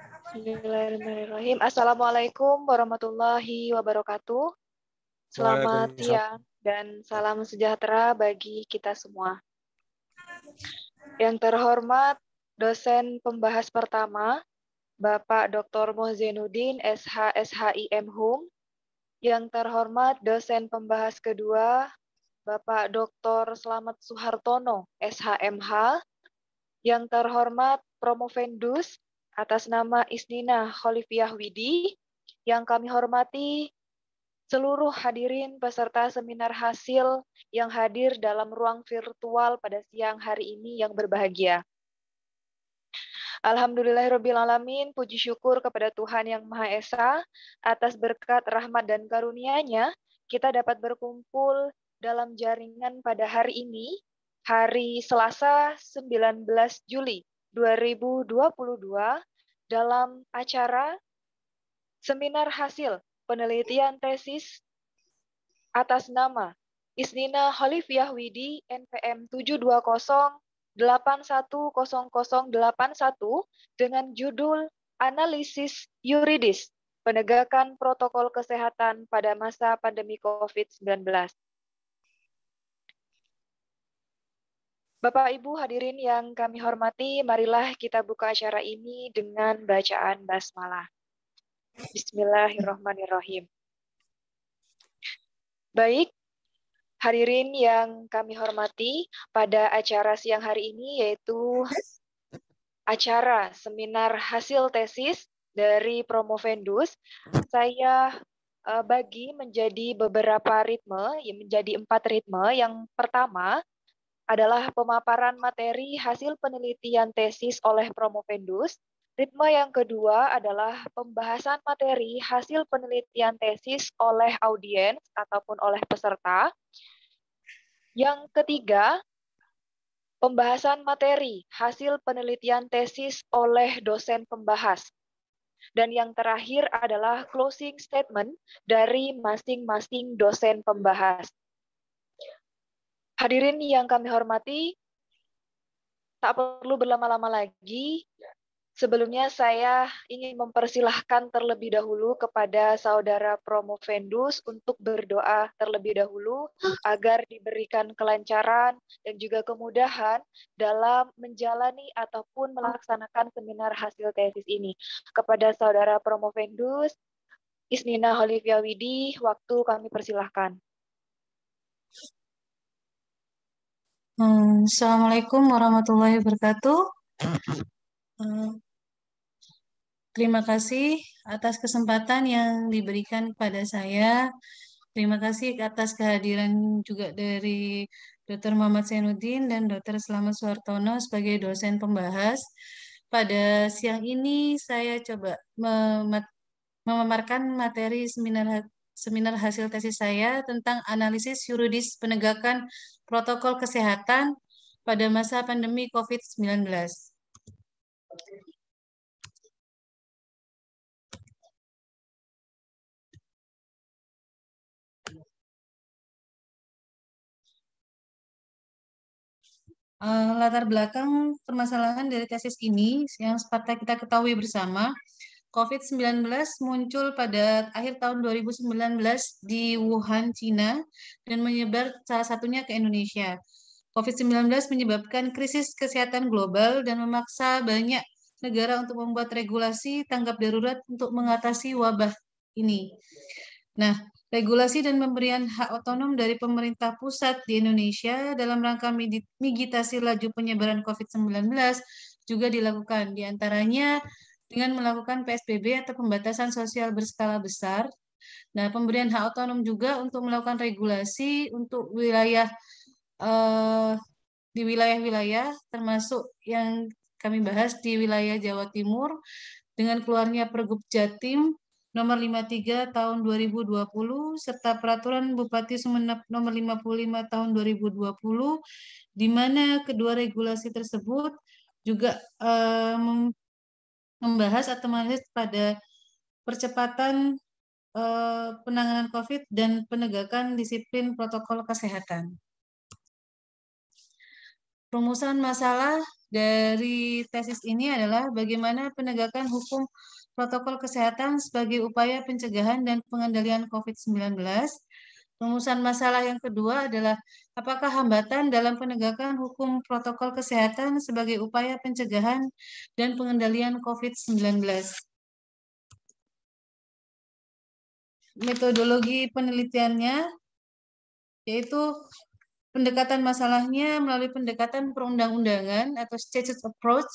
Bismillahirrahmanirrahim. Assalamualaikum warahmatullahi wabarakatuh. Selamat Waalaikumsalam. siang dan salam sejahtera bagi kita semua. Yang terhormat dosen pembahas pertama, Bapak Dr. Mohzenuddin SH SHIM Hum. Yang terhormat dosen pembahas kedua, Bapak Dr. Slamet Suhartono SHMH. Yang terhormat Promovendus atas nama Isnina Khalifiyah Widi, yang kami hormati seluruh hadirin peserta seminar hasil yang hadir dalam ruang virtual pada siang hari ini yang berbahagia. Alhamdulillahirrabbilalamin, puji syukur kepada Tuhan Yang Maha Esa, atas berkat rahmat dan karunia-Nya, kita dapat berkumpul dalam jaringan pada hari ini, hari Selasa 19 Juli 2022, dalam acara seminar hasil penelitian tesis atas nama Isnina Khalifiyah Widi NPM 720810081 dengan judul Analisis Yuridis Penegakan Protokol Kesehatan pada Masa Pandemi COVID-19. Bapak Ibu hadirin yang kami hormati, marilah kita buka acara ini dengan bacaan basmalah. Bismillahirrahmanirrahim. Baik, hadirin yang kami hormati, pada acara siang hari ini yaitu acara seminar hasil tesis dari Promovendus, saya bagi menjadi beberapa ritme, menjadi 4 ritme. Yang pertama adalah pemaparan materi hasil penelitian tesis oleh Promovendus. Ritme yang kedua adalah pembahasan materi hasil penelitian tesis oleh audiens ataupun oleh peserta. Yang ketiga, pembahasan materi hasil penelitian tesis oleh dosen pembahas. Dan yang terakhir adalah closing statement dari masing-masing dosen pembahas. Hadirin yang kami hormati, tak perlu berlama-lama lagi. Sebelumnya saya ingin mempersilahkan terlebih dahulu kepada saudara Promovendus untuk berdoa terlebih dahulu agar diberikan kelancaran dan juga kemudahan dalam menjalani ataupun melaksanakan seminar hasil tesis ini. Kepada saudara Promovendus, Isnina Khalifiyah Widi, waktu kami persilahkan. Assalamualaikum warahmatullahi wabarakatuh. Terima kasih atas kesempatan yang diberikan kepada saya. Terima kasih atas kehadiran juga dari Dr. Muhammad Zainuddin dan Dr. Slamet Suhartono sebagai dosen pembahas. Pada siang ini saya coba memaparkan materi seminar hasil tesis saya tentang analisis yuridis penegakan protokol kesehatan pada masa pandemi COVID-19. Latar belakang permasalahan dari tesis ini yang seperti kita ketahui bersama, COVID-19 muncul pada akhir tahun 2019 di Wuhan, Cina, dan menyebar salah satunya ke Indonesia. COVID-19 menyebabkan krisis kesehatan global dan memaksa banyak negara untuk membuat regulasi tanggap darurat untuk mengatasi wabah ini. Nah, regulasi dan pemberian hak otonom dari pemerintah pusat di Indonesia dalam rangka mitigasi laju penyebaran COVID-19 juga dilakukan, diantaranya dengan melakukan PSBB atau pembatasan sosial berskala besar. Nah, pemberian hak otonom juga untuk melakukan regulasi untuk wilayah di wilayah-wilayah termasuk yang kami bahas di wilayah Jawa Timur dengan keluarnya Pergub Jatim nomor 53 tahun 2020 serta peraturan Bupati Sumeneb nomor 55 tahun 2020 di mana kedua regulasi tersebut juga membahas atau menganalisis pada percepatan penanganan COVID dan penegakan disiplin protokol kesehatan. Rumusan masalah dari tesis ini adalah bagaimana penegakan hukum protokol kesehatan sebagai upaya pencegahan dan pengendalian COVID-19. Rumusan masalah yang kedua adalah apakah hambatan dalam penegakan hukum protokol kesehatan sebagai upaya pencegahan dan pengendalian COVID-19. Metodologi penelitiannya yaitu pendekatan masalahnya melalui pendekatan perundang-undangan atau statute approach.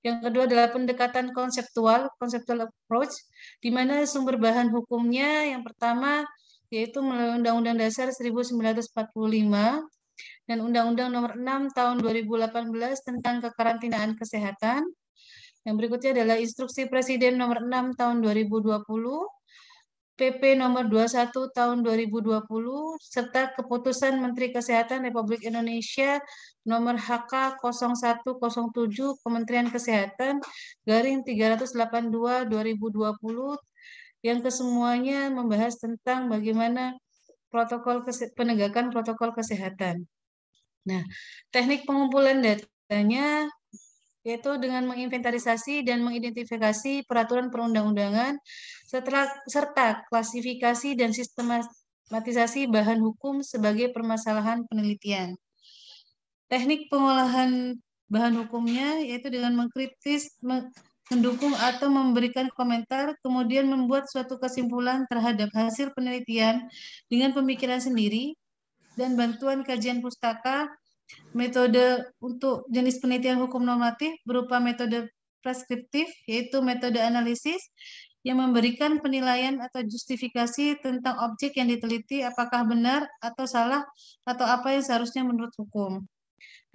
Yang kedua adalah pendekatan conceptual approach, di mana sumber bahan hukumnya yang pertama yaitu melalui Undang-Undang Dasar 1945 dan Undang-Undang Nomor 6 Tahun 2018 tentang kekarantinaan kesehatan. Yang berikutnya adalah Instruksi Presiden Nomor 6 Tahun 2020, PP Nomor 21 Tahun 2020, serta Keputusan Menteri Kesehatan Republik Indonesia Nomor HK 0107 Kementerian Kesehatan garing 382 2020 yang kesemuanya membahas tentang bagaimana penegakan protokol kesehatan. Nah, teknik pengumpulan datanya yaitu dengan menginventarisasi dan mengidentifikasi peraturan perundang-undangan serta klasifikasi dan sistematisasi bahan hukum sebagai permasalahan penelitian. Teknik pengolahan bahan hukumnya yaitu dengan mengkritis, mendukung atau memberikan komentar, kemudian membuat suatu kesimpulan terhadap hasil penelitian dengan pemikiran sendiri dan bantuan kajian pustaka. Metode untuk jenis penelitian hukum normatif berupa metode preskriptif, yaitu metode analisis yang memberikan penilaian atau justifikasi tentang objek yang diteliti apakah benar atau salah atau apa yang seharusnya menurut hukum.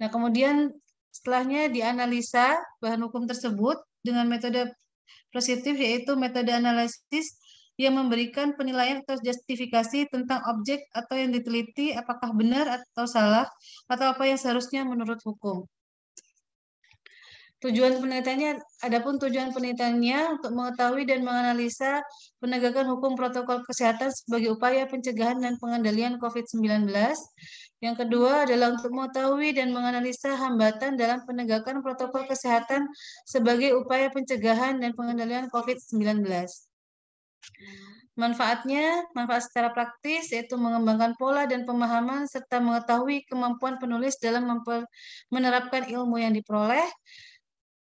Nah, kemudian setelahnya dianalisa bahan hukum tersebut dengan metode preskriptif, yaitu metode analisis yang memberikan penilaian atau justifikasi tentang objek atau yang diteliti apakah benar atau salah atau apa yang seharusnya menurut hukum. Adapun tujuan penelitiannya untuk mengetahui dan menganalisa penegakan hukum protokol kesehatan sebagai upaya pencegahan dan pengendalian COVID-19. Yang kedua adalah untuk mengetahui dan menganalisa hambatan dalam penegakan protokol kesehatan sebagai upaya pencegahan dan pengendalian COVID-19. Manfaat secara praktis yaitu mengembangkan pola dan pemahaman serta mengetahui kemampuan penulis dalam menerapkan ilmu yang diperoleh.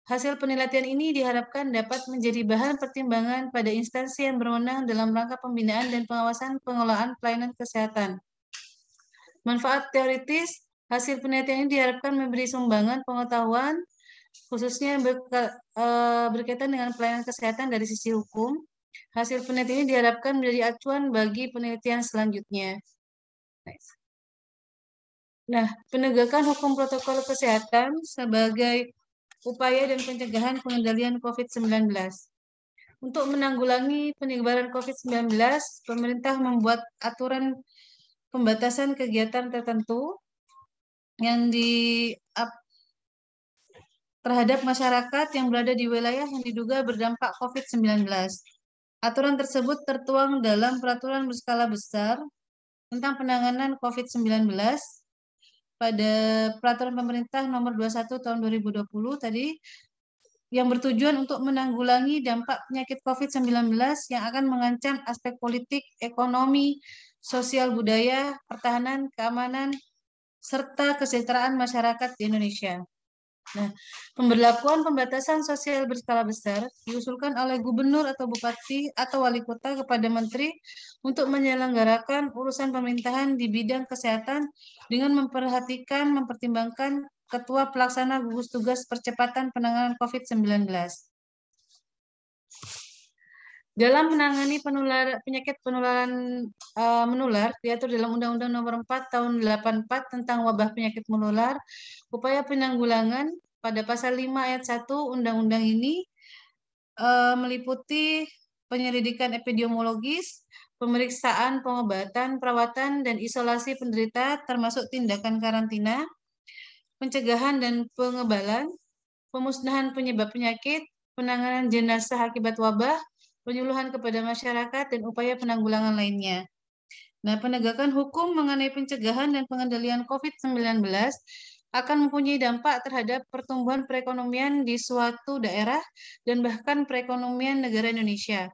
Hasil penelitian ini diharapkan dapat menjadi bahan pertimbangan pada instansi yang berwenang dalam rangka pembinaan dan pengawasan pengelolaan pelayanan kesehatan. Manfaat teoritis, hasil penelitian ini diharapkan memberi sumbangan pengetahuan khususnya berkaitan dengan pelayanan kesehatan dari sisi hukum. Hasil penelitian ini diharapkan menjadi acuan bagi penelitian selanjutnya. Nah, penegakan hukum protokol kesehatan sebagai upaya dan pencegahan pengendalian COVID-19. Untuk menanggulangi penyebaran COVID-19, pemerintah membuat aturan pembatasan kegiatan tertentu yang terhadap masyarakat yang berada di wilayah yang diduga berdampak COVID-19. Aturan tersebut tertuang dalam peraturan berskala besar tentang penanganan COVID-19 pada peraturan pemerintah nomor 21 tahun 2020 tadi yang bertujuan untuk menanggulangi dampak penyakit COVID-19 yang akan mengancam aspek politik, ekonomi, sosial budaya, pertahanan, keamanan, serta kesejahteraan masyarakat di Indonesia. Nah, pemberlakuan pembatasan sosial berskala besar diusulkan oleh gubernur atau bupati atau wali kota kepada menteri untuk menyelenggarakan urusan pemerintahan di bidang kesehatan dengan mempertimbangkan ketua pelaksana gugus tugas percepatan penanganan COVID-19. Dalam menangani penyakit penularan menular diatur dalam Undang-Undang Nomor 4 Tahun 84 tentang wabah penyakit menular, upaya penanggulangan pada pasal 5 ayat 1 Undang-Undang ini meliputi penyelidikan epidemiologis, pemeriksaan, pengobatan, perawatan, dan isolasi penderita termasuk tindakan karantina, pencegahan dan pengebalan, pemusnahan penyebab penyakit, penanganan jenazah akibat wabah, penyuluhan kepada masyarakat, dan upaya penanggulangan lainnya. Nah, penegakan hukum mengenai pencegahan dan pengendalian COVID-19 akan mempunyai dampak terhadap pertumbuhan perekonomian di suatu daerah dan bahkan perekonomian negara Indonesia.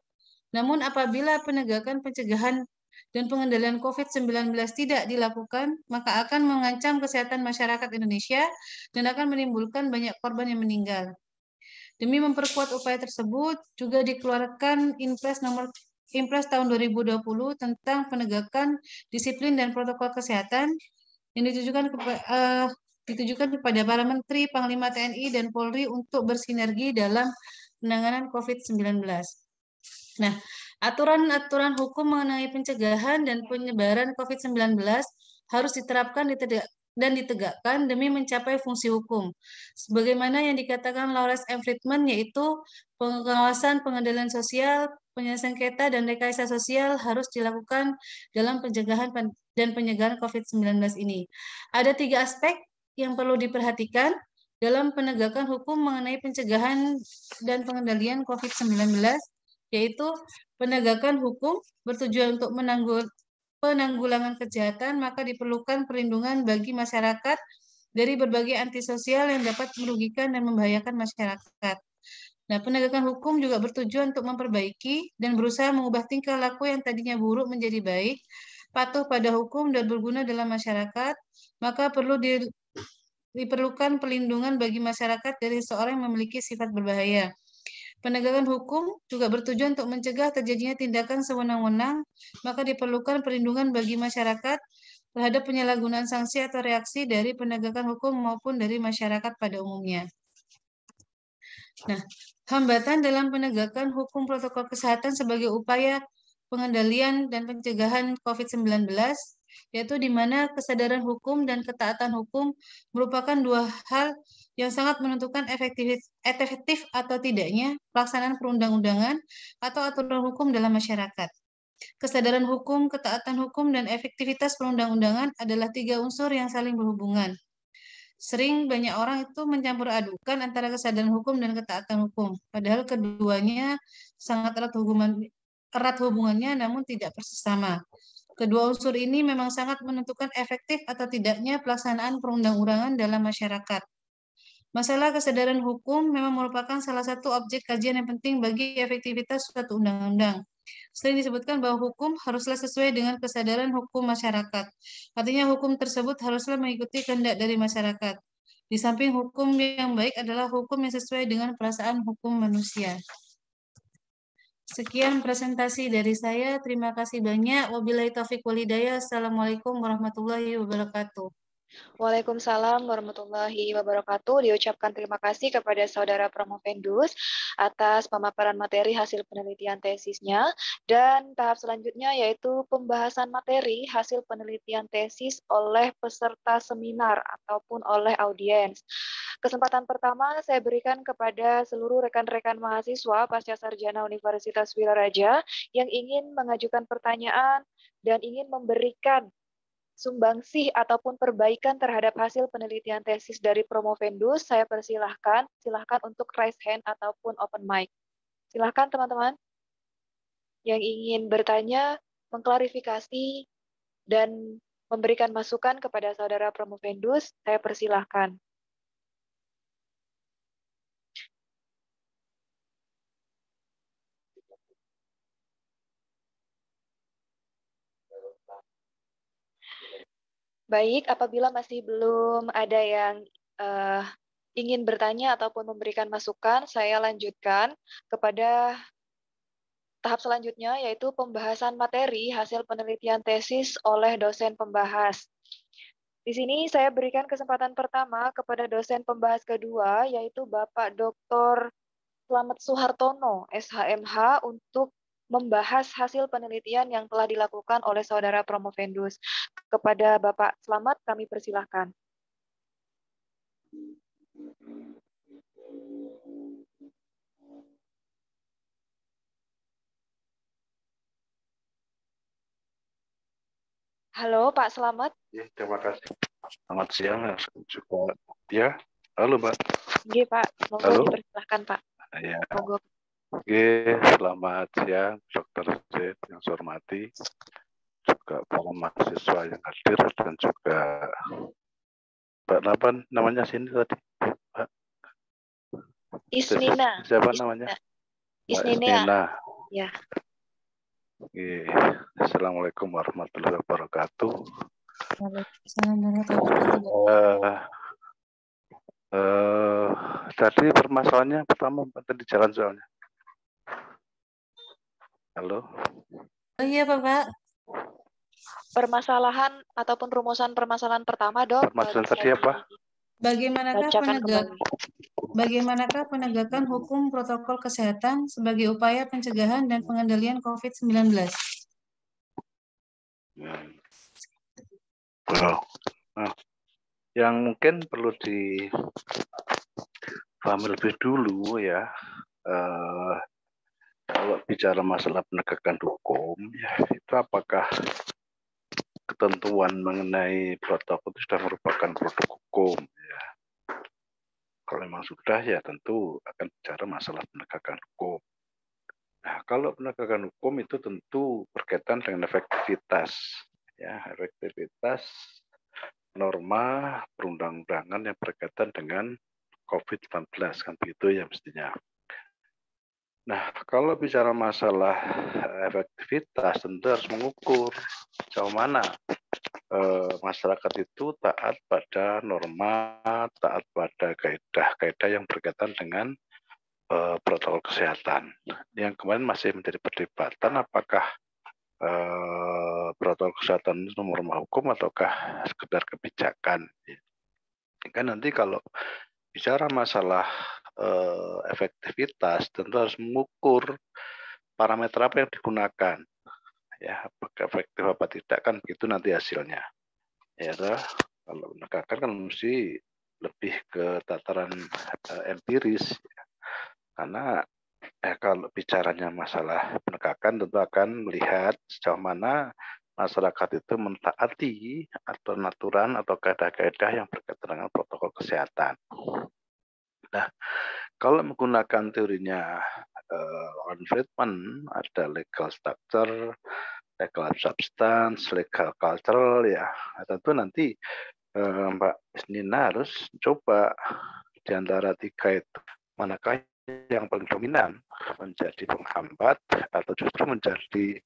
Namun apabila penegakan pencegahan dan pengendalian COVID-19 tidak dilakukan, maka akan mengancam kesehatan masyarakat Indonesia dan akan menimbulkan banyak korban yang meninggal. Demi memperkuat upaya tersebut, juga dikeluarkan Impres tahun 2020 tentang penegakan disiplin dan protokol kesehatan yang ditujukan kepada para Menteri, Panglima TNI, dan Polri untuk bersinergi dalam penanganan COVID-19. Nah, aturan-aturan hukum mengenai pencegahan dan penyebaran COVID-19 harus diterapkan dan ditegakkan demi mencapai fungsi hukum. Sebagaimana yang dikatakan Lawrence M. Friedman, yaitu pengawasan pengendalian sosial, penyelesaian sengketa, dan rekayasa sosial harus dilakukan dalam pencegahan dan penyegaran COVID-19 ini. Ada 3 aspek yang perlu diperhatikan dalam penegakan hukum mengenai pencegahan dan pengendalian COVID-19, yaitu penegakan hukum bertujuan untuk penanggulangan kejahatan, maka diperlukan perlindungan bagi masyarakat dari berbagai antisosial yang dapat merugikan dan membahayakan masyarakat. Nah, penegakan hukum juga bertujuan untuk memperbaiki dan berusaha mengubah tingkah laku yang tadinya buruk menjadi baik, patuh pada hukum dan berguna dalam masyarakat, maka diperlukan perlindungan bagi masyarakat dari seorang yang memiliki sifat berbahaya. Penegakan hukum juga bertujuan untuk mencegah terjadinya tindakan sewenang-wenang, maka diperlukan perlindungan bagi masyarakat terhadap penyalahgunaan sanksi atau reaksi dari penegakan hukum maupun dari masyarakat pada umumnya. Nah, hambatan dalam penegakan hukum protokol kesehatan sebagai upaya pengendalian dan pencegahan COVID-19, yaitu di mana kesadaran hukum dan ketaatan hukum merupakan 2 hal yang sangat menentukan efektif atau tidaknya pelaksanaan perundang-undangan atau aturan hukum dalam masyarakat. Kesadaran hukum, ketaatan hukum, dan efektivitas perundang-undangan adalah 3 unsur yang saling berhubungan. Sering banyak orang itu mencampur adukan antara kesadaran hukum dan ketaatan hukum, padahal keduanya sangat erat hubungannya namun tidak persis sama. Kedua unsur ini memang sangat menentukan efektif atau tidaknya pelaksanaan perundang-undangan dalam masyarakat. Masalah kesadaran hukum memang merupakan salah satu objek kajian yang penting bagi efektivitas suatu undang-undang. Sering disebutkan bahwa hukum haruslah sesuai dengan kesadaran hukum masyarakat. Artinya hukum tersebut haruslah mengikuti kehendak dari masyarakat. Di samping hukum yang baik adalah hukum yang sesuai dengan perasaan hukum manusia. Sekian presentasi dari saya. Terima kasih banyak. Wabillahi taufiq wal hidayah. Assalamualaikum warahmatullahi wabarakatuh. Waalaikumsalam warahmatullahi wabarakatuh. Diucapkan terima kasih kepada Saudara Promovendus atas pemaparan materi hasil penelitian tesisnya. Dan tahap selanjutnya yaitu pembahasan materi hasil penelitian tesis oleh peserta seminar ataupun oleh audiens. Kesempatan pertama saya berikan kepada seluruh rekan-rekan mahasiswa Pasca Sarjana Universitas Wiraraja yang ingin mengajukan pertanyaan dan ingin memberikan sumbangsih ataupun perbaikan terhadap hasil penelitian tesis dari Promovendus, saya persilahkan. Silahkan untuk raise hand ataupun open mic. Silahkan teman-teman yang ingin bertanya, mengklarifikasi, dan memberikan masukan kepada saudara Promovendus, saya persilahkan. Baik, apabila masih belum ada yang ingin bertanya ataupun memberikan masukan, saya lanjutkan kepada tahap selanjutnya, yaitu pembahasan materi hasil penelitian tesis oleh dosen pembahas. Di sini saya berikan kesempatan pertama kepada dosen pembahas kedua, yaitu Bapak Dr. Slamet Suhartono, SHMH, untuk membahas hasil penelitian yang telah dilakukan oleh saudara Promovendus. Kepada Bapak Slamet, kami persilahkan. Halo Pak Slamet. Ya, terima kasih. Selamat siang juga. Ya, halo Pak. Oke Pak, monggo dipersilahkan Pak. Ya. Monggo. Oke, selamat siang Dr. Z yang saya hormati, juga para mahasiswa yang hadir dan juga Mbak apa namanya sini tadi? Mbak, Isnina. siapa namanya? Mbak Isnina. Isnina. Ya. Oke. Assalamualaikum warahmatullahi wabarakatuh. Waalaikumsalam warahmatullahi wabarakatuh. Tadi permasalahannya pertama tadi jalan soalnya. Halo. Oh iya Bapak. Permasalahan ataupun rumusan permasalahan pertama, Dok. Permasalahan Bisa tadi apa? Bagaimanakah penegakan hukum protokol kesehatan sebagai upaya pencegahan dan pengendalian COVID-19? Nah, yang mungkin perlu dipahami lebih dulu ya, kalau bicara masalah penegakan hukum, ya itu apakah ketentuan mengenai protokol itu sudah merupakan produk hukum? Ya. Kalau memang sudah, ya tentu akan bicara masalah penegakan hukum. Nah, kalau penegakan hukum itu tentu berkaitan dengan efektivitas, ya efektivitas norma perundang-undangan yang berkaitan dengan COVID-19 kan begitu ya mestinya. Nah, kalau bicara masalah efektivitas tentu harus mengukur sejauh mana masyarakat itu taat pada norma, taat pada kaidah-kaidah yang berkaitan dengan protokol kesehatan. Yang kemarin masih menjadi perdebatan apakah protokol kesehatan itu norma hukum ataukah sekedar kebijakan. Kan nanti kalau bicara masalah efektivitas tentu harus mengukur parameter apa yang digunakan, ya apakah efektif apa tidak kan begitu nanti hasilnya. Ya kalau penegakan kan mesti lebih ke tataran empiris, ya. Karena kalau bicaranya masalah penegakan tentu akan melihat sejauh mana masyarakat itu mentaati aturan atau kaidah-kaidah yang berkaitan dengan protokol kesehatan. Nah, kalau menggunakan teorinya Alan Friedman, ada legal structure, legal substance, legal cultural, ya tentu nanti Mbak Nina harus coba di antara tiga itu manakah yang paling dominan menjadi penghambat atau justru menjadi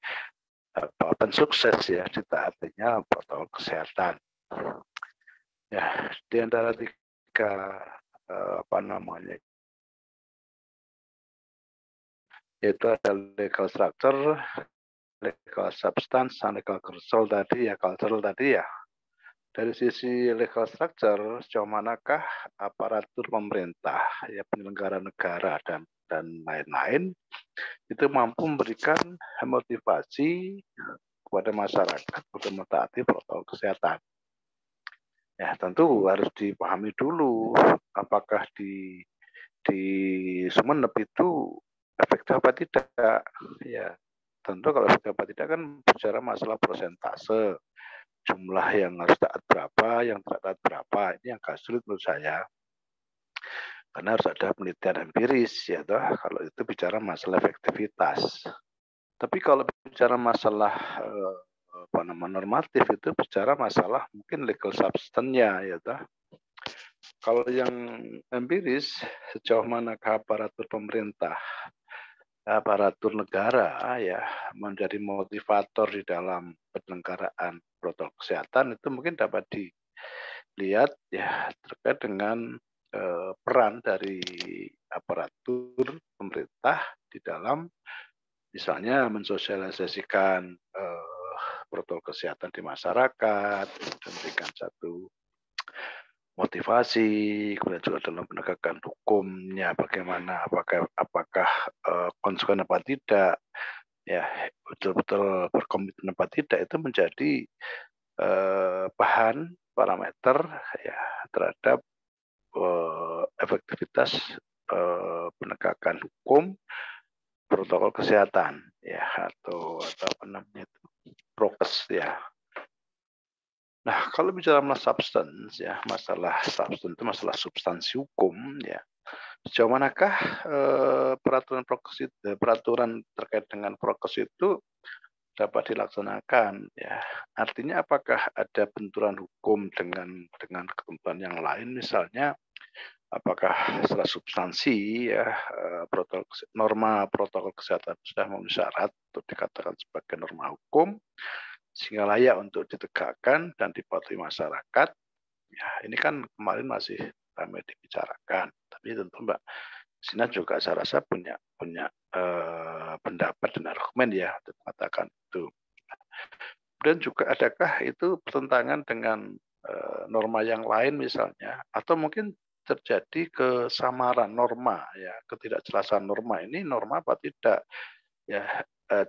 pensukses ya ditaatinya protokol kesehatan. Ya, di antara tiga yaitu ada legal structure, legal substance, dan legal cultural tadi ya, Dari sisi legal structure, sejauh manakah aparatur pemerintah, ya penyelenggara negara dan lain-lain itu mampu memberikan motivasi kepada masyarakat untuk mentaati protokol kesehatan. Ya tentu harus dipahami dulu apakah di Sumeneb itu efektif apa tidak. Ya tentu kalau efektif apa tidak kan bicara masalah persentase, jumlah yang harus taat berapa, yang tidak taat berapa, ini yang agak sulit menurut saya. Karena harus ada penelitian empiris ya toh, kalau itu bicara masalah efektivitas. Tapi kalau bicara masalah normatif itu bicara masalah mungkin legal substance-nya ya toh. Kalau yang empiris sejauh mana aparatur pemerintah, aparatur negara ya menjadi motivator di dalam penyelenggaraan protokol kesehatan itu mungkin dapat dilihat ya terkait dengan peran dari aparatur pemerintah di dalam misalnya mensosialisasikan protokol kesehatan di masyarakat, memberikan satu motivasi, kemudian juga dalam penegakan hukumnya bagaimana, apakah konsekuen apa tidak, ya betul-betul berkomitmen apa tidak itu menjadi bahan parameter ya terhadap efektivitas penegakan hukum protokol kesehatan ya atau apa namanya itu prokes ya. Nah, kalau bicara masalah substance ya, masalah substance itu masalah substansi hukum ya. Sejauh manakah peraturan terkait dengan prokes itu dapat dilaksanakan, ya. Artinya apakah ada benturan hukum dengan ketentuan yang lain, misalnya apakah secara substansi, ya, norma protokol kesehatan sudah memenuhi syarat untuk dikatakan sebagai norma hukum sehingga layak untuk ditegakkan dan dipatuhi masyarakat. Ya, ini kan kemarin masih ramai dibicarakan, tapi tentu Mbak Sina juga saya rasa punya pendapat dan argumen, ya, untuk mengatakan itu. Kemudian juga adakah itu bertentangan dengan norma yang lain misalnya, atau mungkin terjadi kesamaran norma, ya, ketidakjelasan norma ini norma apa tidak, ya,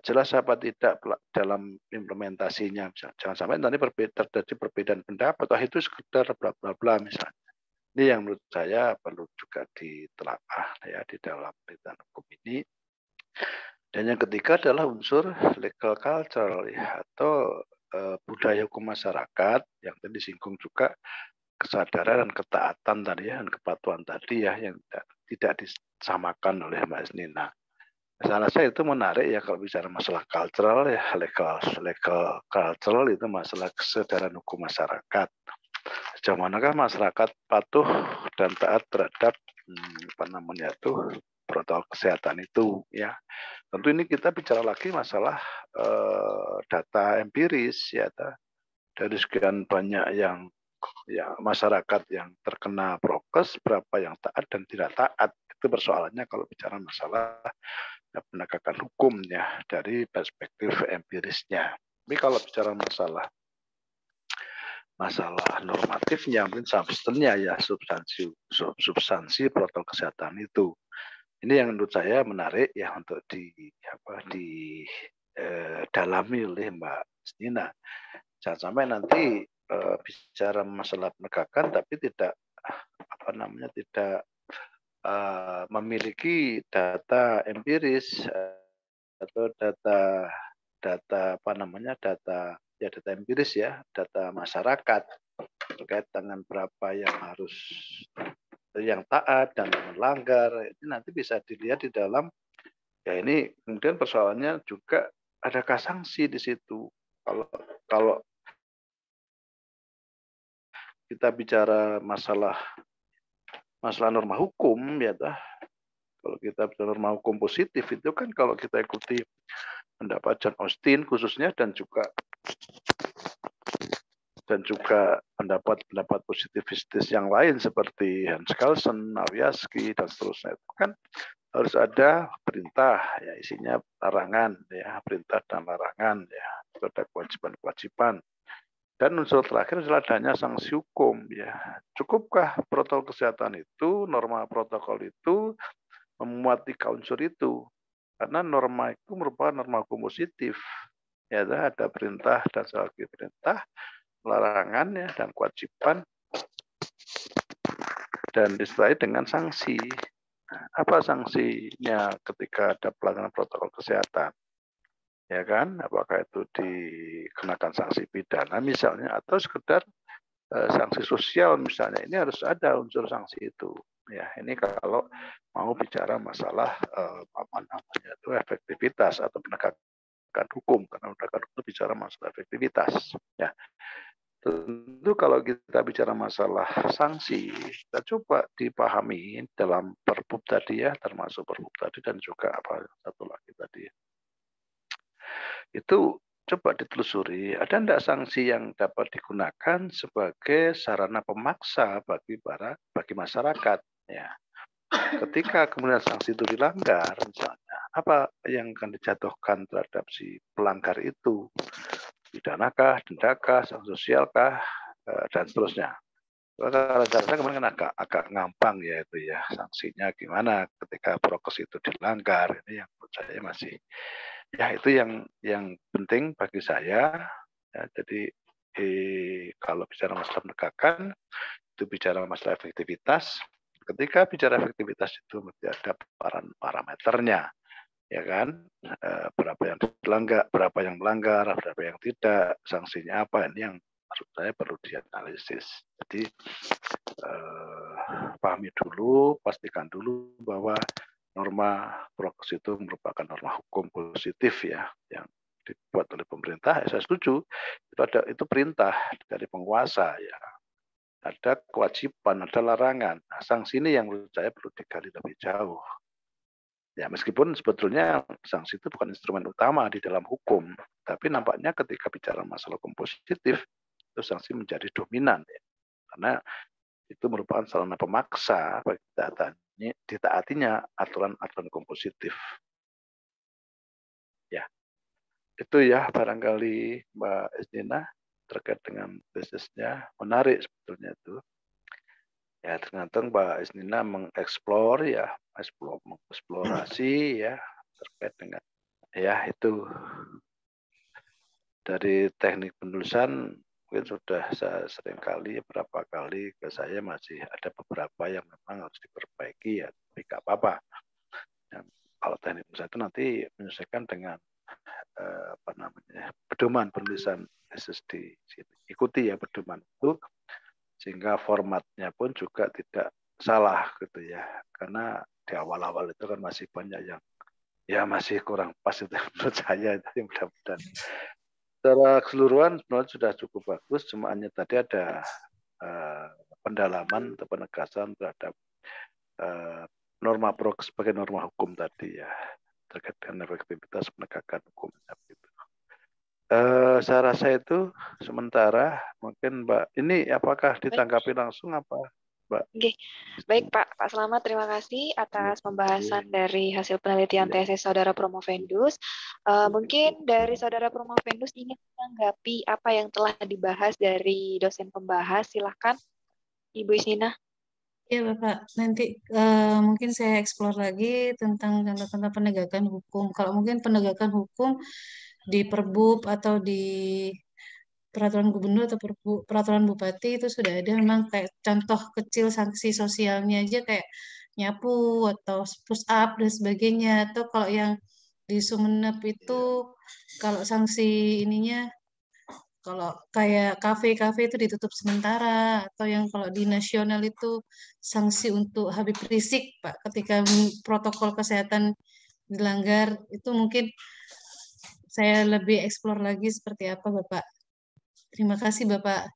jelas apa tidak dalam implementasinya. Jangan sampai nanti terjadi perbedaan pendapat, atau itu sekedar bla bla bla misalnya. Ini yang menurut saya perlu juga ditelaah, ya, di dalam penelitian hukum ini. Dan yang ketiga adalah unsur legal culture, ya, atau budaya hukum masyarakat yang tadi disinggung juga, kesadaran dan ketaatan tadi, ya, dan kepatuhan tadi, ya, yang tidak disamakan oleh Mbak Nina. Saya rasa itu menarik, ya, kalau bicara masalah cultural, ya, legal cultural itu masalah kesadaran hukum masyarakat. Sejauh manakah masyarakat patuh dan taat terhadap protokol kesehatan itu, ya. Tentu ini kita bicara lagi masalah data empiris, ya, dari sekian banyak yang, ya, masyarakat yang terkena prokes, berapa yang taat dan tidak taat. Itu persoalannya kalau bicara masalah penegakan hukum, ya, dari perspektif empirisnya. Tapi kalau bicara masalah normatifnya, mungkin substansinya, ya, substansi protokol kesehatan itu. Ini yang menurut saya menarik, ya, untuk dalami oleh Mbak Nina. Jangan sampai nanti bicara masalah penegakan tapi tidak tidak memiliki data empiris atau data empiris, ya, data masyarakat terkait dengan berapa yang taat dan melanggar. Ini nanti bisa dilihat di dalam, ya, ini kemudian persoalannya juga adakah sanksi di situ. Kalau kita bicara masalah norma hukum, ya, kalau kita bicara norma hukum positif itu kan kalau kita ikuti pendapat John Austin khususnya dan juga pendapat positivistis yang lain seperti Hans Kelsen, Nawiaski dan seterusnya, itu kan harus ada perintah, ya, isinya larangan, ya, perintah dan larangan, ya, ada kewajiban-kewajiban. Dan unsur terakhir adalah adanya sanksi hukum, ya. Cukupkah protokol kesehatan itu, norma protokol itu memuat 3 unsur itu? Karena norma itu merupakan norma hukum positif, ya, ada perintah dan sekali perintah, larangan, ya, dan kewajiban, dan disertai dengan sanksi. Apa sanksinya ketika ada pelanggaran protokol kesehatan? Ya kan, apakah itu dikenakan sanksi pidana misalnya, atau sekedar sanksi sosial misalnya. Ini harus ada unsur sanksi itu. Ya, ini kalau mau bicara masalah efektivitas atau penegakan hukum, karena penegakan hukum bicara masalah efektivitas. Ya. Tentu kalau kita bicara masalah sanksi, kita coba dipahami dalam Perbup tadi, ya, termasuk Perbup tadi dan juga satu lagi tadi. Itu coba ditelusuri, ada enggak sanksi yang dapat digunakan sebagai sarana pemaksa bagi masyarakat, ya. Ketika kemudian sanksi itu dilanggar, misalnya, apa yang akan dijatuhkan terhadap si pelanggar itu? Pidanakah, dendakah, sanksi sosialkah, dan seterusnya. Kalau saya kemarin kan agak ngampang, ya, itu, ya, sanksinya gimana ketika prokes itu dilanggar. Ini yang menurut saya masih, ya, itu yang penting bagi saya, ya. Jadi kalau bicara masalah penegakan itu bicara masalah efektivitas. Ketika bicara efektivitas itu mesti ada parameternya, ya kan, berapa yang dilanggar, berapa yang melanggar, berapa yang tidak, sanksinya apa, ini yang maksud saya perlu dianalisis. Jadi pahami dulu, pastikan dulu bahwa norma prokes itu merupakan norma hukum positif, ya, yang dibuat oleh pemerintah, saya setuju. Itu perintah dari penguasa ya. Ada kewajiban, ada larangan. Nah, sanksi ini yang menurut saya perlu digali lebih jauh. Ya, meskipun sebetulnya sanksi itu bukan instrumen utama di dalam hukum, tapi nampaknya ketika bicara masalah hukum positif, itu sanksi menjadi dominan. Ya. Karena itu merupakan sarana pemaksa bagi ditaatinya aturan-aturan hukum positif. Ya, itu ya barangkali Mbak Isnina terkait dengan tesisnya, menarik sebetulnya itu. Ya, tergantung Mbak Isnina mengeksplor ya, mengeksplorasi ya terkait dengan ya itu dari teknik penulisan mungkin sudah saya seringkali beberapa kali ke saya masih ada beberapa yang memang harus diperbaiki ya, tapi nggak apa-apa. Dan kalau teknik penulisan itu nanti menyesuaikan dengan apa namanya pedoman penulisan SSD, ikuti ya pedoman itu sehingga formatnya pun juga tidak salah gitu ya, karena di awal-awal itu kan masih banyak yang ya masih kurang pas itu menurut saya. Jadi mudah-mudahan secara keseluruhan sebenarnya sudah cukup bagus, cuma hanya tadi ada pendalaman atau penegasan terhadap norma progres sebagai norma hukum tadi ya, terkait dengan efektivitas penegakan hukum. Saya rasa itu sementara. Mungkin Mbak, ini apakah ditanggapi langsung apa Mbak? Oke, baik Pak Selamat, terima kasih atas pembahasan dari hasil penelitian tesis Saudara Promovendus. Mungkin dari Saudara Promovendus ingin menanggapi apa yang telah dibahas dari dosen pembahas, silahkan Ibu Isnina. Ya Bapak, nanti mungkin saya eksplor lagi tentang contoh-contoh penegakan hukum. Kalau mungkin penegakan hukum di Perbub atau di peraturan gubernur atau peraturan bupati itu sudah ada memang kayak contoh kecil sanksi sosialnya aja kayak nyapu atau push up dan sebagainya. Atau kalau yang di Sumeneb itu kalau sanksi ininya kalau kayak kafe-kafe itu ditutup sementara atau yang kalau di nasional itu sanksi untuk Habib Rizik Pak ketika protokol kesehatan dilanggar itu mungkin saya lebih eksplor lagi seperti apa Bapak. Terima kasih Bapak.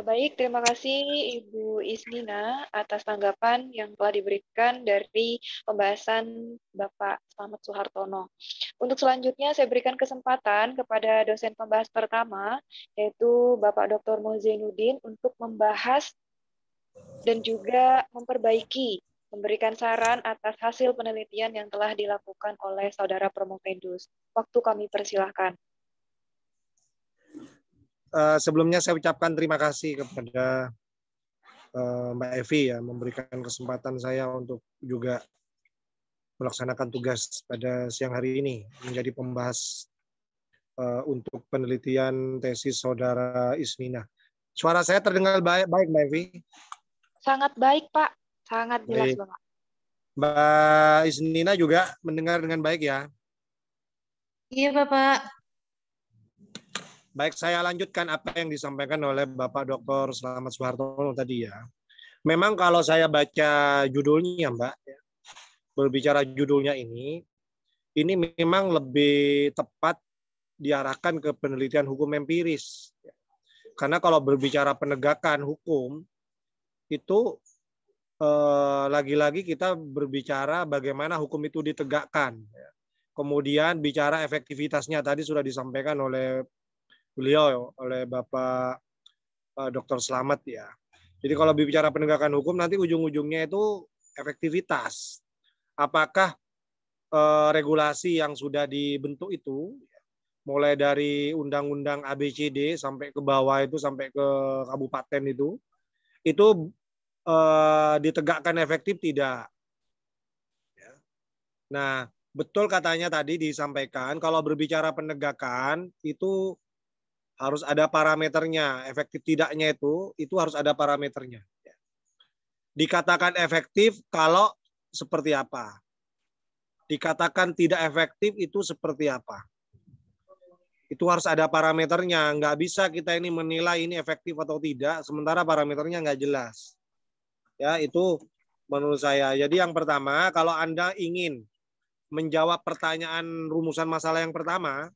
Baik, terima kasih Ibu Isnina atas tanggapan yang telah diberikan dari pembahasan Bapak Slamet Suhartono. Untuk selanjutnya saya berikan kesempatan kepada dosen pembahas pertama, yaitu Bapak Dr. Muzainuddin untuk membahas dan juga memperbaiki, memberikan saran atas hasil penelitian yang telah dilakukan oleh Saudara Promovendus. Waktu kami persilahkan. Sebelumnya saya ucapkan terima kasih kepada Mbak Evi ya, memberikan kesempatan saya untuk juga melaksanakan tugas pada siang hari ini menjadi pembahas untuk penelitian tesis Saudara Isnina. Suara saya terdengar baik Mbak Evi? Sangat baik Pak, sangat jelas baik. Bapak. Mbak Isnina juga mendengar dengan baik ya? Iya Bapak. Baik, saya lanjutkan apa yang disampaikan oleh Bapak Dr. Slamet Suhartono tadi ya. Memang kalau saya baca judulnya Mbak, berbicara judulnya ini memang lebih tepat diarahkan ke penelitian hukum empiris. Karena kalau berbicara penegakan hukum, itu lagi-lagi kita berbicara bagaimana hukum itu ditegakkan. Kemudian bicara efektivitasnya tadi sudah disampaikan oleh beliau, oleh Bapak Dr. Slamet ya. Jadi kalau bicara penegakan hukum nanti ujung-ujungnya itu efektivitas. Apakah regulasi yang sudah dibentuk itu, mulai dari undang-undang ABCD sampai ke bawah itu, sampai ke kabupaten itu ditegakkan efektif tidak? Nah, betul katanya tadi disampaikan, kalau berbicara penegakan itu harus ada parameternya, efektif tidaknya itu harus ada parameternya. Dikatakan efektif kalau seperti apa? Dikatakan tidak efektif itu seperti apa? Itu harus ada parameternya. Nggak bisa kita ini menilai ini efektif atau tidak, sementara parameternya nggak jelas. Ya, itu menurut saya. Jadi yang pertama, kalau Anda ingin menjawab pertanyaan rumusan masalah yang pertama,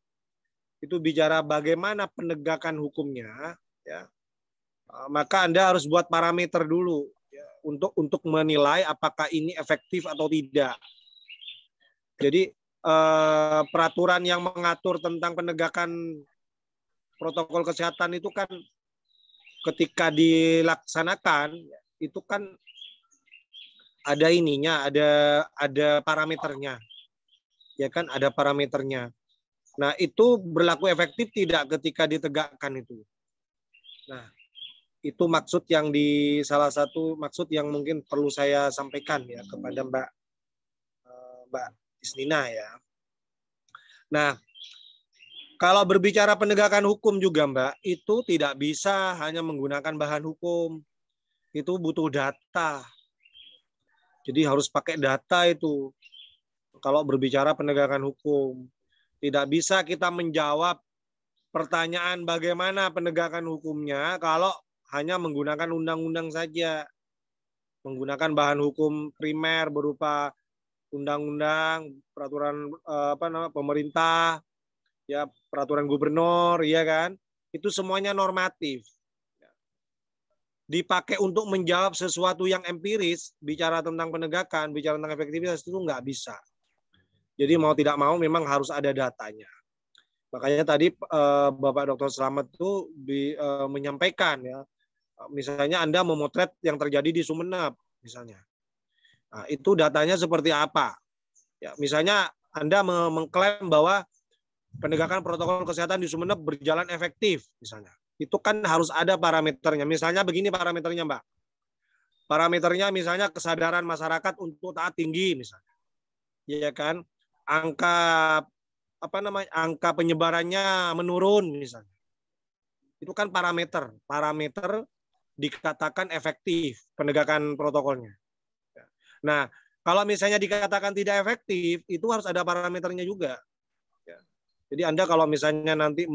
itu bicara bagaimana penegakan hukumnya, ya, maka Anda harus buat parameter dulu ya, untuk menilai apakah ini efektif atau tidak. Jadi peraturan yang mengatur tentang penegakan protokol kesehatan itu kan ketika dilaksanakan itu kan ada ininya, ada parameternya, ya kan, ada parameternya. Nah, itu berlaku efektif tidak ketika ditegakkan itu. Nah, itu maksud yang salah satu maksud yang mungkin perlu saya sampaikan ya kepada Mbak Isnina ya. Nah, kalau berbicara penegakan hukum juga Mbak, itu tidak bisa hanya menggunakan bahan hukum. Itu butuh data. Jadi harus pakai data itu. Kalau berbicara penegakan hukum, tidak bisa kita menjawab pertanyaan bagaimana penegakan hukumnya kalau hanya menggunakan undang-undang saja. Menggunakan bahan hukum primer berupa undang-undang, peraturan pemerintah, ya peraturan gubernur, ya kan? Itu semuanya normatif. Dipakai untuk menjawab sesuatu yang empiris, bicara tentang penegakan, bicara tentang efektivitas itu nggak bisa. Jadi mau tidak mau memang harus ada datanya. Makanya tadi Bapak Dr. Slamet itu menyampaikan ya, misalnya Anda memotret yang terjadi di Sumeneb, misalnya. Nah, itu datanya seperti apa? Ya, misalnya Anda mengklaim bahwa penegakan protokol kesehatan di Sumeneb berjalan efektif, misalnya. Itu kan harus ada parameternya. Misalnya begini parameternya, Mbak. Parameternya misalnya kesadaran masyarakat untuk taat tinggi, misalnya. Ya kan? Angka penyebarannya menurun, misalnya. Itu kan parameter dikatakan efektif penegakan protokolnya. Nah, kalau misalnya dikatakan tidak efektif, itu harus ada parameternya juga. Jadi Anda kalau misalnya nanti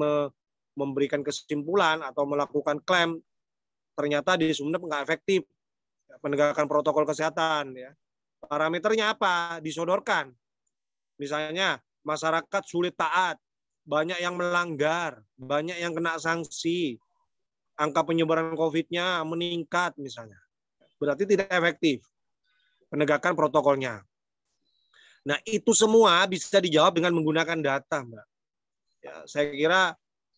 memberikan kesimpulan atau melakukan klaim, ternyata di Sumeneb nggak efektif penegakan protokol kesehatan, ya. Parameternya apa? Disodorkan. Misalnya masyarakat sulit taat, banyak yang melanggar, banyak yang kena sanksi, angka penyebaran COVID-nya meningkat misalnya. Berarti tidak efektif penegakan protokolnya. Nah, itu semua bisa dijawab dengan menggunakan data, Mbak. Ya, saya kira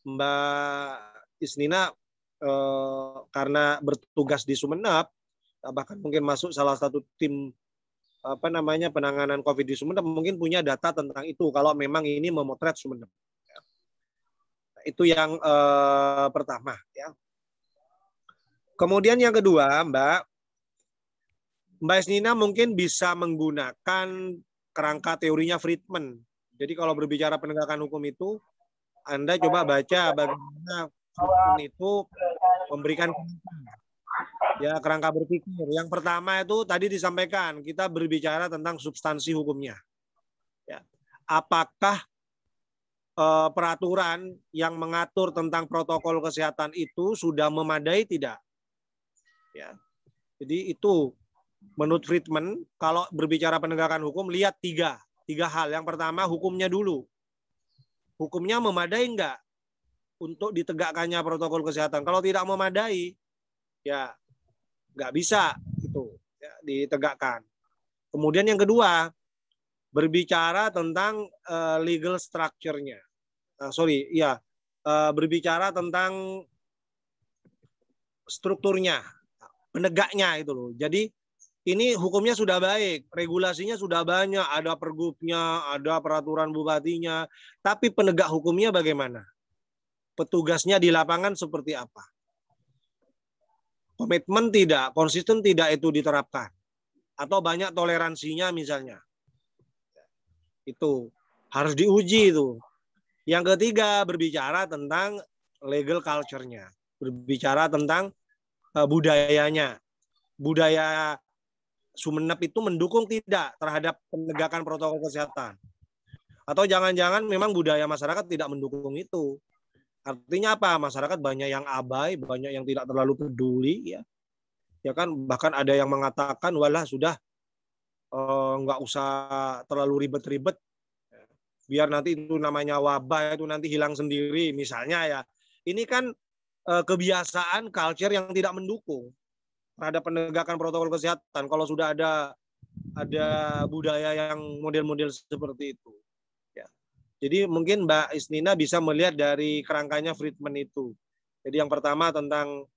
Mbak Isnina karena bertugas di Sumeneb, bahkan mungkin masuk salah satu tim penanganan COVID di Sumeneb, mungkin punya data tentang itu kalau memang ini memotret Sumeneb. Nah, itu yang pertama, ya. Kemudian yang kedua, Mbak Isnina mungkin bisa menggunakan kerangka teorinya Friedman. Jadi kalau berbicara penegakan hukum itu, Anda coba baca bagaimana Friedman itu memberikan kerangka berpikir. Yang pertama itu tadi disampaikan, kita berbicara tentang substansi hukumnya. Ya. Apakah peraturan yang mengatur tentang protokol kesehatan itu sudah memadai tidak? Ya. Jadi itu menurut Friedman, kalau berbicara penegakan hukum, lihat tiga hal. Yang pertama, hukumnya dulu. Hukumnya memadai enggak untuk ditegakkannya protokol kesehatan? Kalau tidak memadai, ya nggak bisa itu ya, ditegakkan. Kemudian yang kedua, berbicara tentang legal structure-nya. Berbicara tentang strukturnya, penegaknya itu loh. Jadi ini hukumnya sudah baik, regulasinya sudah banyak, ada pergubnya, ada peraturan bupatinya, tapi penegak hukumnya bagaimana? Petugasnya di lapangan seperti apa? Komitmen tidak, konsisten tidak itu diterapkan. Atau banyak toleransinya misalnya. Itu harus diuji itu. Yang ketiga, berbicara tentang legal culture-nya. Berbicara tentang budayanya. Budaya Sumeneb itu mendukung tidak terhadap penegakan protokol kesehatan. Atau jangan-jangan memang budaya masyarakat tidak mendukung itu. Artinya apa? Masyarakat banyak yang abai, banyak yang tidak terlalu peduli, ya. Ya kan, bahkan ada yang mengatakan walah sudah nggak usah terlalu ribet-ribet, biar nanti itu namanya wabah itu nanti hilang sendiri misalnya ya. Ini kan kebiasaan culture yang tidak mendukung terhadap penegakan protokol kesehatan kalau sudah ada budaya yang model-model seperti itu. Ya. Jadi mungkin Mbak Isnina bisa melihat dari kerangkanya Friedman itu. Jadi yang pertama tentang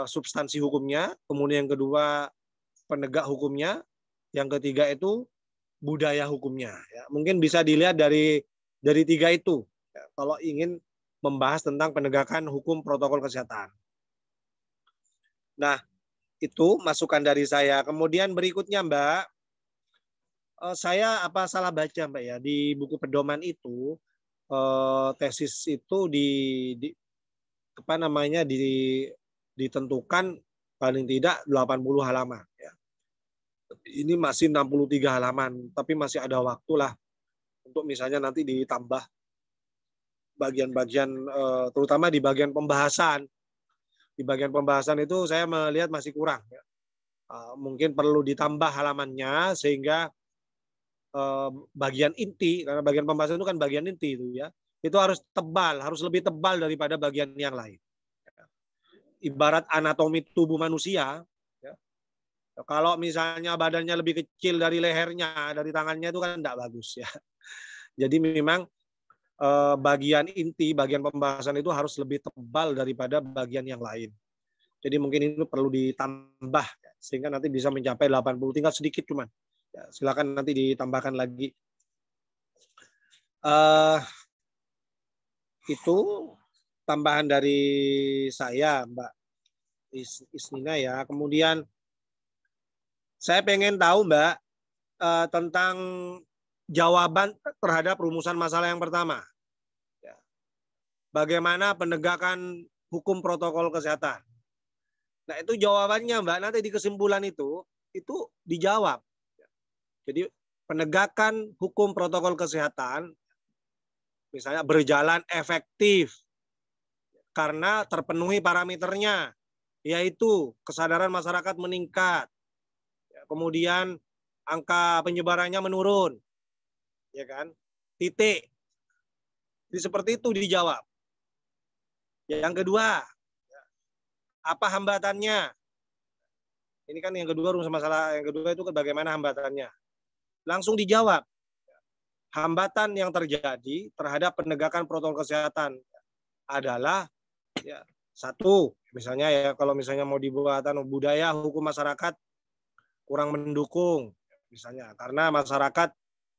substansi hukumnya, kemudian yang kedua penegak hukumnya, yang ketiga itu budaya hukumnya. Ya. Mungkin bisa dilihat dari tiga itu ya, kalau ingin membahas tentang penegakan hukum protokol kesehatan. Nah, itu masukan dari saya. Kemudian berikutnya Mbak, saya apa salah baca Mbak ya, di buku pedoman itu tesis itu ditentukan paling tidak 80 halaman ya. Ini masih 63 halaman, tapi masih ada waktu lah untuk misalnya nanti ditambah bagian-bagian terutama di bagian pembahasan. Di bagian pembahasan itu saya melihat masih kurang ya. Mungkin perlu ditambah halamannya sehingga bagian inti, karena bagian pembahasan itu kan bagian inti itu ya, itu harus tebal, harus lebih tebal daripada bagian yang lain. Ibarat anatomi tubuh manusia, ya. Kalau misalnya badannya lebih kecil dari lehernya, dari tangannya itu kan tidak bagus ya. Jadi memang bagian inti, bagian pembahasan itu harus lebih tebal daripada bagian yang lain. Jadi mungkin ini perlu ditambah ya, sehingga nanti bisa mencapai 80, tinggal sedikit cuman. Ya, silakan nanti ditambahkan lagi. Itu tambahan dari saya, Mbak Isnina ya. Kemudian saya pengen tahu Mbak tentang jawaban terhadap rumusan masalah yang pertama. Ya. Bagaimana penegakan hukum protokol kesehatan? Nah itu jawabannya Mbak, nanti di kesimpulan itu dijawab. Jadi penegakan hukum protokol kesehatan misalnya berjalan efektif karena terpenuhi parameternya, yaitu kesadaran masyarakat meningkat, kemudian angka penyebarannya menurun, ya kan? Titik. Jadi seperti itu dijawab. Yang kedua, apa hambatannya? Ini kan yang kedua rumus masalah yang kedua itu bagaimana hambatannya? Langsung dijawab. Hambatan yang terjadi terhadap penegakan protokol kesehatan adalah ya, satu, misalnya ya kalau misalnya mau dibuat budaya hukum masyarakat kurang mendukung, misalnya karena masyarakat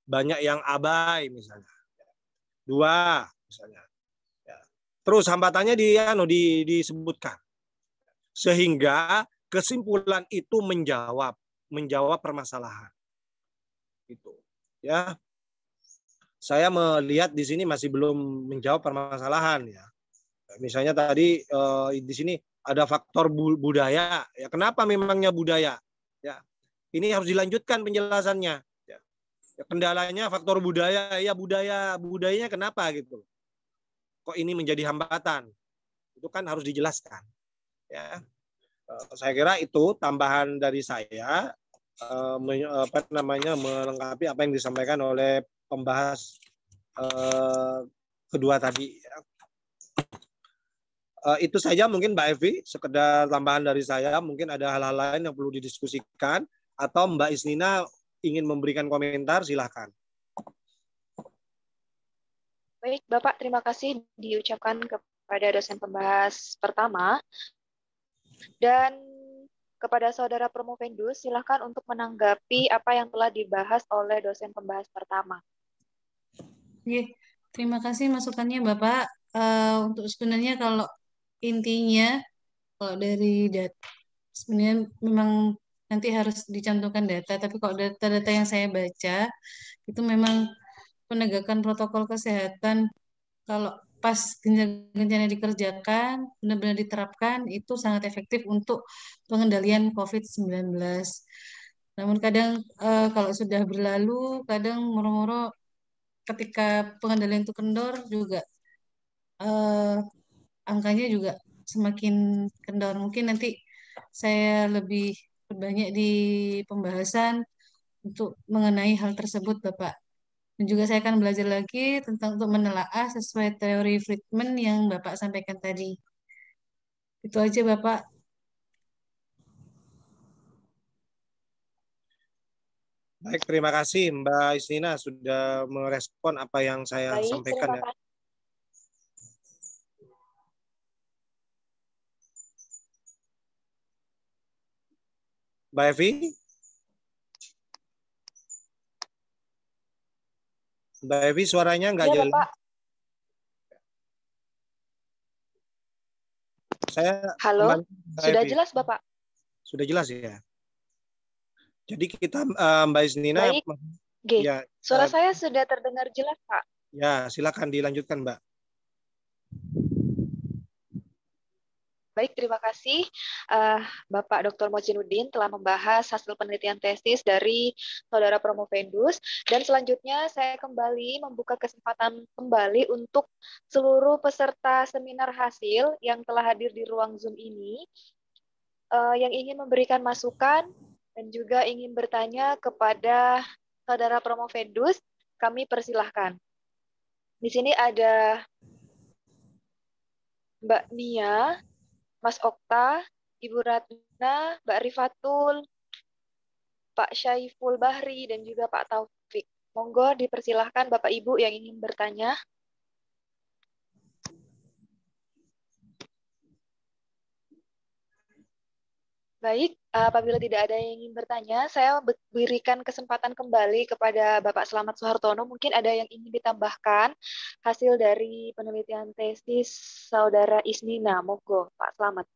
banyak yang abai misalnya. Dua, misalnya. Ya. Terus hambatannya disebutkan. Sehingga kesimpulan itu menjawab permasalahan. Itu. Ya. Saya melihat di sini masih belum menjawab permasalahan ya. Misalnya tadi di sini ada faktor budaya. Ya, kenapa memangnya budaya? Ya. Ini harus dilanjutkan penjelasannya. Ya. Kendalanya faktor budaya. Ya budayanya kenapa gitu? Kok ini menjadi hambatan? Itu kan harus dijelaskan. Ya. Saya kira itu tambahan dari saya melengkapi apa yang disampaikan oleh pembahas kedua tadi. Itu saja mungkin Mbak Evi, sekedar tambahan dari saya. Mungkin ada hal-hal lain yang perlu didiskusikan atau Mbak Isnina ingin memberikan komentar, silahkan. Baik, Bapak, terima kasih diucapkan kepada dosen pembahas pertama. Dan kepada Saudara Promovendus, silahkan untuk menanggapi apa yang telah dibahas oleh dosen pembahas pertama. Terima kasih masukannya Bapak. Untuk sebenarnya kalau intinya, kalau dari data, sebenarnya memang nanti harus dicantumkan data, tapi kalau data-data yang saya baca, itu memang penegakan protokol kesehatan, kalau pas gencar-gencarnya dikerjakan, benar-benar diterapkan, itu sangat efektif untuk pengendalian COVID-19. Namun kadang kalau sudah berlalu, kadang moro-moro ketika pengendalian itu kendor juga angkanya juga semakin kendor. Mungkin nanti saya lebih berbanyak di pembahasan untuk mengenai hal tersebut, Bapak. Dan juga saya akan belajar lagi tentang untuk menelaah sesuai teori Friedman yang Bapak sampaikan tadi. Itu aja, Bapak. Baik, terima kasih Mbak Isnina sudah merespon apa yang saya Baik, sampaikan terima ya. kasih. Mbak Evi? Mbak Evi suaranya nggak Iya, jelas. Bapak. Saya Halo, kembali Mbak sudah Evi. jelas, Bapak? Sudah jelas ya. Jadi kita Mbak Isnina Baik, G. ya Suara saya sudah terdengar jelas, Pak. ya silakan dilanjutkan, Mbak. Baik, terima kasih Bapak Dr. Mojinuddin telah membahas hasil penelitian tesis dari Saudara Promovendus. Dan selanjutnya saya kembali membuka kesempatan kembali untuk seluruh peserta seminar hasil yang telah hadir di ruang Zoom ini, yang ingin memberikan masukan dan juga ingin bertanya kepada Saudara Promovendus, kami persilahkan. Di sini ada Mbak Nia, Mas Okta, Ibu Ratna, Mbak Rifatul, Pak Syaiful Bahri, dan juga Pak Taufik. Monggo dipersilahkan Bapak Ibu yang ingin bertanya. Baik, apabila tidak ada yang ingin bertanya, saya berikan kesempatan kembali kepada Bapak Slamet Soehartono. Mungkin ada yang ingin ditambahkan hasil dari penelitian tesis Saudara Isnina. Monggo, Pak Slamet.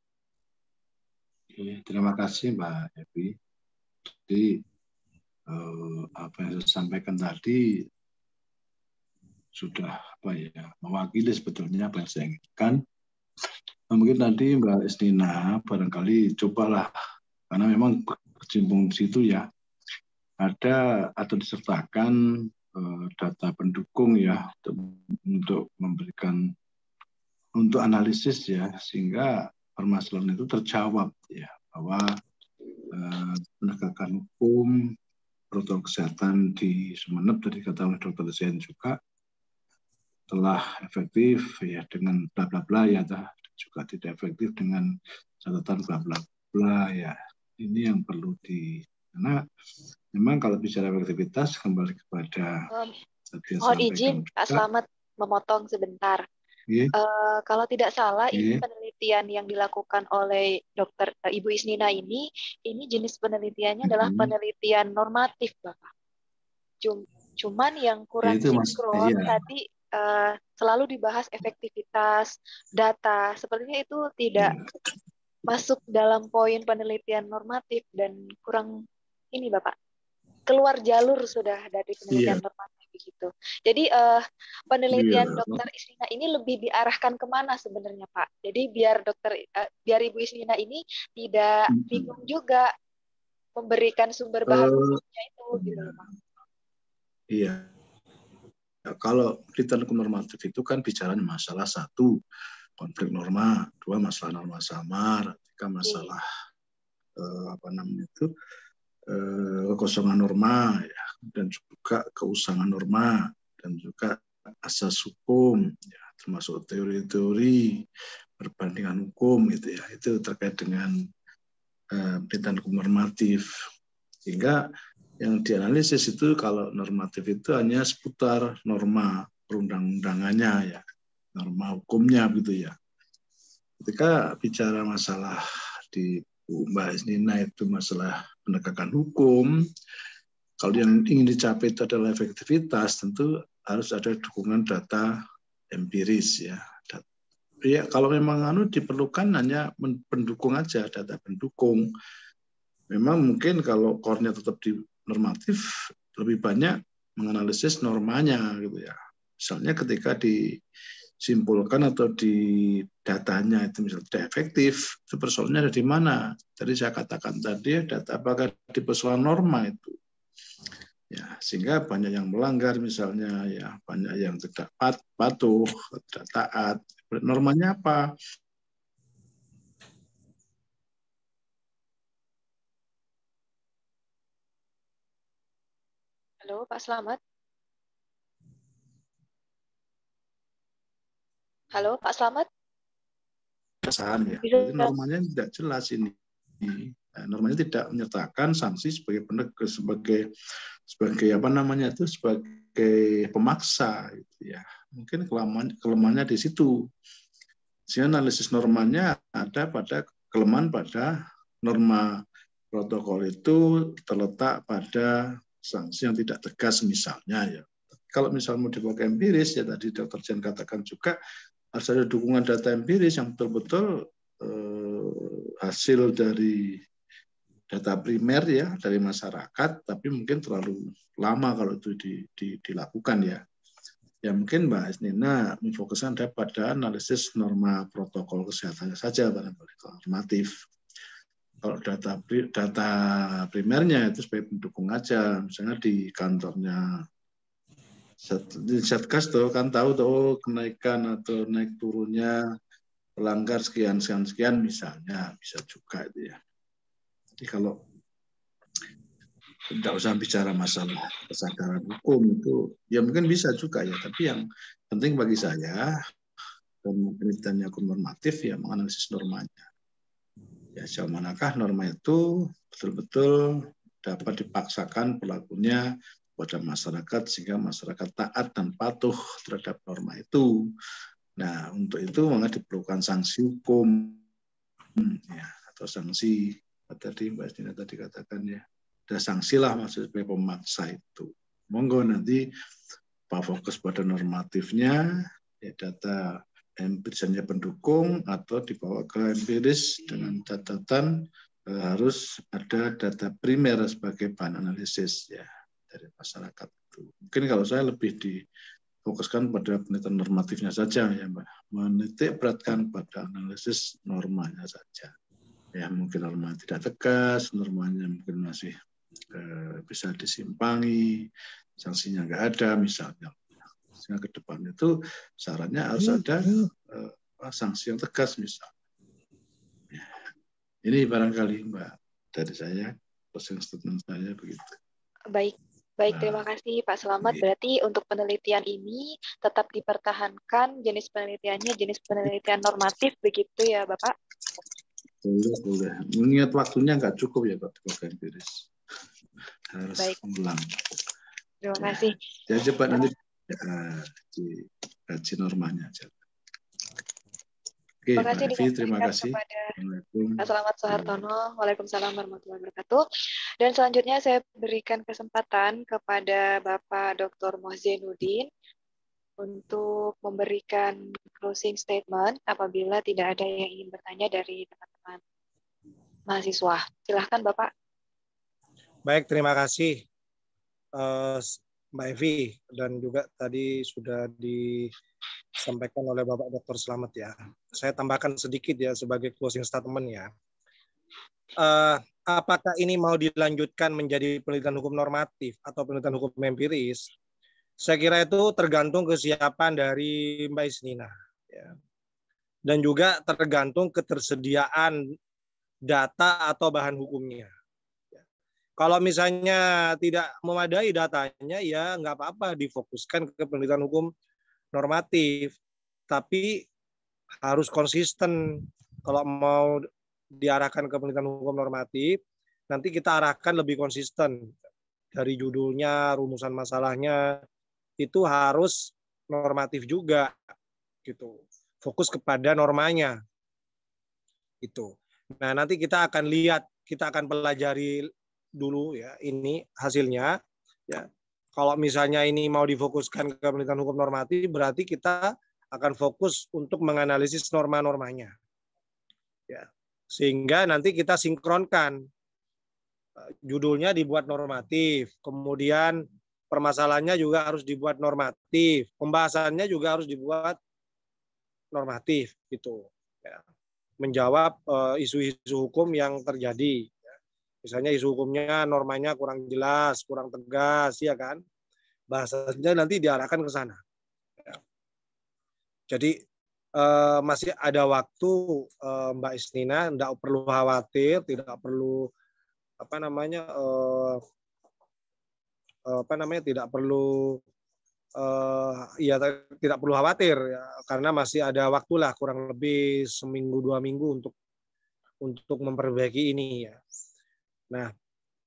Terima kasih Mbak Evi. Jadi apa yang saya sampaikan tadi sudah mewakili sebetulnya apa yang saya inginkan. Mungkin nanti Mbak Isnina barangkali cobalah, karena memang kecimpung di situ ya, ada atau disertakan data pendukung ya untuk memberikan untuk analisis ya, sehingga permasalahan itu terjawab ya, bahwa penegakan hukum protokol kesehatan di Sumeneb tadi kata oleh Dr. Zain juga telah efektif ya dengan bla bla bla ya, juga tidak efektif dengan catatan bla bla bla ya. Ini yang perlu karena memang kalau bicara efektivitas kembali kepada mohon izin Pak Slamet memotong sebentar. Kalau tidak salah ini penelitian yang dilakukan oleh Dokter Ibu Isnina ini jenis penelitiannya adalah penelitian normatif, Bapak. Cuman yang kurang sinkron tadi selalu dibahas efektivitas data, sepertinya itu tidak masuk dalam poin penelitian normatif dan kurang ini Bapak, keluar jalur sudah dari penelitian normatif begitu. Jadi penelitian Dokter Isnina ini lebih diarahkan kemana sebenarnya Pak? Jadi biar Ibu Isnina ini tidak bingung juga memberikan sumber bahan hukumnya itu gitu loh Pak. Iya. Kalau penelitian hukum normatif itu kan bicara masalah satu, konflik norma, dua, masalah norma samar, tiga, masalah kekosongan norma, ya, dan juga keusangan norma, dan juga asas hukum, ya, termasuk teori-teori perbandingan hukum, gitu ya, itu terkait dengan penelitian hukum normatif. Sehingga yang dianalisis itu kalau normatif itu hanya seputar norma perundang-undangannya ya, norma hukumnya gitu ya. Ketika bicara masalah di Mbak Isnina itu masalah penegakan hukum, kalau yang ingin dicapai itu adalah efektivitas, tentu harus ada dukungan data empiris ya. Ya kalau memang diperlukan hanya pendukung aja, data pendukung. Memang mungkin kalau core-nya tetap di normatif, lebih banyak menganalisis normanya gitu ya. Misalnya ketika disimpulkan atau di datanya itu misalnya tidak efektif, itu persoalannya ada di mana? Tadi saya katakan tadi data apakah di persoalan norma itu. Ya, sehingga banyak yang melanggar misalnya ya, banyak yang tidak patuh, tidak taat. Normanya apa? Halo, Pak Slamet. Halo, Pak Slamet. Kesan ya. Jadi normanya tidak jelas ini. Normanya tidak menyertakan sanksi sebagai apa namanya itu, sebagai pemaksa gitu ya. Mungkin kelemahannya di situ. Sehingga analisis normanya ada pada kelemahan pada norma protokol itu terletak pada sanksi yang tidak tegas misalnya ya. Kalau misalnya mau dipakai empiris ya, tadi Dr. Jen katakan juga harus ada dukungan data empiris yang betul-betul hasil dari data primer ya dari masyarakat, tapi mungkin terlalu lama kalau itu dilakukan ya. Ya mungkin Mbak Nina memfokuskan pada analisis norma protokol kesehatannya saja barangkali normatif. Kalau data primernya itu sebagai pendukung aja, misalnya di kantornya di Satgas tuh kan tahu tuh kenaikan atau naik turunnya pelanggar sekian misalnya, bisa juga itu ya. Jadi kalau tidak usah bicara masalah kesadaran hukum itu ya mungkin bisa juga ya, tapi yang penting bagi saya dan penelitiannya hukum normatif ya menganalisis normanya. Ya sejauh manakah norma itu betul-betul dapat dipaksakan pelakunya pada masyarakat sehingga masyarakat taat dan patuh terhadap norma itu. Nah, untuk itu maka diperlukan sanksi hukum ya, atau sanksi tadi Mbak Dina tadi katakan ya. Ada sanksi lah maksudnya pemaksa itu. Monggo nanti Pak fokus pada normatifnya, ya data empirisnya pendukung atau dibawa ke empiris dengan catatan harus ada data primer sebagai bahan analisis ya dari masyarakat itu. Mungkin kalau saya lebih difokuskan pada penelitian normatifnya saja ya Mbak, menitik beratkan pada analisis normanya saja. Ya mungkin norma tidak tegas, normanya mungkin masih bisa disimpangi, sanksinya nggak ada misalnya. Sehingga ke depan itu syaratnya harus ada sanksi yang tegas misalnya. Ya. Ini barangkali Mbak dari saya, closing statement saya begitu. Baik, terima kasih Pak Slamet. Berarti untuk penelitian ini tetap dipertahankan jenis penelitiannya, jenis penelitian normatif begitu ya Bapak? Boleh. Mengingat waktunya nggak cukup ya Pak, pakai empiris. Harus ulang. Terima kasih. Ya cepat nanti dikaji normanya aja. Oke, terima kasih Mbak Evi, terima kasih. Kepada Pak Slamet Soehartono. Waalaikumsalam warahmatullahi wabarakatuh. Dan selanjutnya saya berikan kesempatan kepada Bapak Dr. Mohzainuddin untuk memberikan closing statement apabila tidak ada yang ingin bertanya dari teman-teman mahasiswa. Silahkan Bapak. Baik, terima kasih Mbak Evi, dan juga tadi sudah disampaikan oleh Bapak Dr. Slamet ya. Saya tambahkan sedikit ya sebagai closing statement ya. Apakah ini mau dilanjutkan menjadi penelitian hukum normatif atau penelitian hukum empiris? Saya kira itu tergantung kesiapan dari Mbak Isnina ya. Dan juga tergantung ketersediaan data atau bahan hukumnya. Kalau misalnya tidak memadai datanya, ya nggak apa-apa difokuskan ke penelitian hukum normatif. Tapi harus konsisten. Kalau mau diarahkan ke penelitian hukum normatif, nanti kita arahkan lebih konsisten. Dari judulnya, rumusan masalahnya, itu harus normatif juga. Gitu. Fokus kepada normanya. Itu. Nah, nanti kita akan lihat, kita akan pelajari dulu ya ini hasilnya ya. Kalau misalnya ini mau difokuskan ke penelitian hukum normatif, berarti kita akan fokus untuk menganalisis norma-normanya ya, sehingga nanti kita sinkronkan judulnya dibuat normatif, kemudian permasalahannya juga harus dibuat normatif, pembahasannya juga harus dibuat normatif gitu ya, menjawab isu-isu hukum yang terjadi. Misalnya isu hukumnya normanya kurang jelas, kurang tegas, ya kan? Bahasanya nanti diarahkan ke sana. Ya. Jadi masih ada waktu Mbak Isnina, tidak perlu khawatir, tidak perlu tidak perlu tidak perlu khawatir ya, karena masih ada waktulah kurang lebih seminggu 2 minggu untuk memperbaiki ini ya. Nah,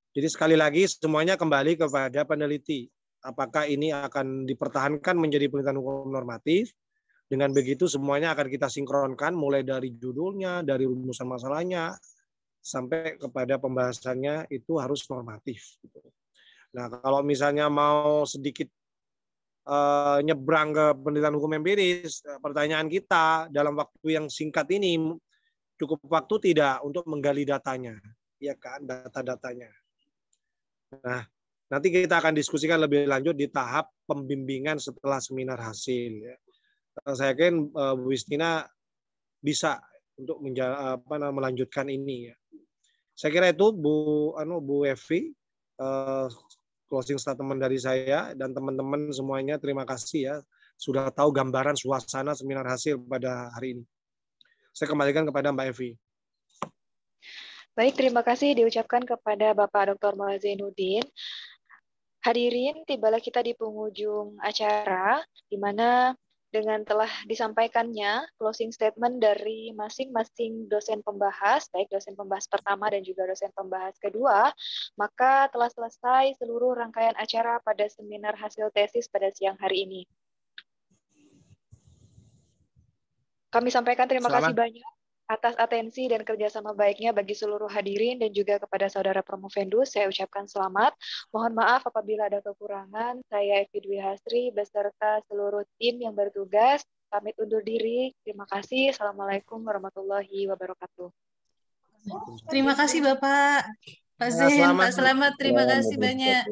jadi sekali lagi semuanya kembali kepada peneliti. Apakah ini akan dipertahankan menjadi penelitian hukum normatif? Dengan begitu semuanya akan kita sinkronkan mulai dari judulnya, dari rumusan masalahnya, sampai kepada pembahasannya itu harus normatif. Nah, kalau misalnya mau sedikit nyebrang ke penelitian hukum empiris, pertanyaan kita dalam waktu yang singkat ini cukup waktu tidak untuk menggali datanya, ya kan, data-datanya. Nah, nanti kita akan diskusikan lebih lanjut di tahap pembimbingan setelah seminar hasil. Ya. Saya yakin Bu Istina bisa untuk melanjutkan ini. Ya. Saya kira itu Bu Evi, closing statement dari saya dan teman-teman semuanya. Terima kasih ya sudah tahu gambaran suasana seminar hasil pada hari ini. Saya kembalikan kepada Mbak Evi. Baik, terima kasih diucapkan kepada Bapak Dr. Muhammad Zainuddin. Hadirin, tibalah kita di penghujung acara, di mana dengan telah disampaikannya closing statement dari masing-masing dosen pembahas, baik dosen pembahas pertama dan juga dosen pembahas kedua, maka telah selesai seluruh rangkaian acara pada seminar hasil tesis pada siang hari ini. Kami sampaikan terima kasih banyak atas atensi dan kerjasama baiknya bagi seluruh hadirin dan juga kepada saudara Promovendus. Saya ucapkan selamat. Mohon maaf apabila ada kekurangan. Saya Evi Dwi Hasri beserta seluruh tim yang bertugas. Pamit undur diri. Terima kasih. Assalamualaikum warahmatullahi wabarakatuh. Terima kasih Bapak. Pak Zain, Pak Selamat, terima kasih banyak.